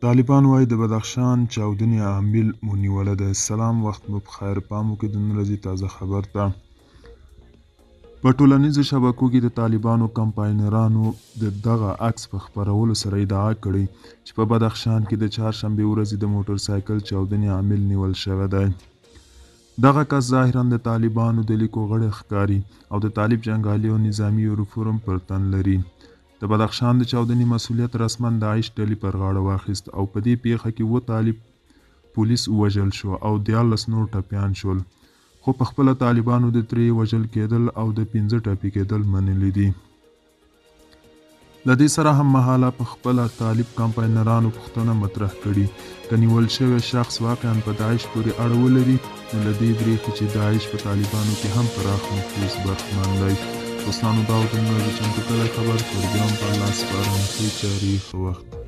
طالبان وایي د بدخشان چاودنې عامل مو نیولی دی. سلام، وخت مو پخیر. پام وکړئ د نن ورځې تازه خبر ته. په ټولنیزو شبکو کې د طالبانو کمپاینرانو د دغه عکس په خپرولو سره ادعا کړې چې په بدخشان کې د چهارشنبې ورځې د موټر سایکل چاودنې عامل نیول شوی دی. دغه کس ظاهراً د طالبانو د لیکو غړی ښکاري او د طالب جنګیالي او نظامي یونیفورم پر تن لري. د بدخشان د چاودنې مسؤلیت رسماً داعش ډلې پر غاړه واخیست او په دې پیښه کې 7 طالب پولیس ووژل شو او 14 نور ټپیان شول، خو په خپله طالبانو د 3 وژل کېدل او د 5 ټپي کېدل منلي دي. له دې سره هم مهاله په خپله طالب کمپاینرانو پوښتنه مطرح کړي که نیول شوی شخص واقعاً په داعش پورې اړه ولري، نو له دې برېښي چې داعش په طالبانو کې هم پراخ نفوذ برخمن دی. دوستانو، دا و د نن ورځې چمتو کړی خبر. پر بیا هم په الله سپارم. ښې چارې، ښه وخت.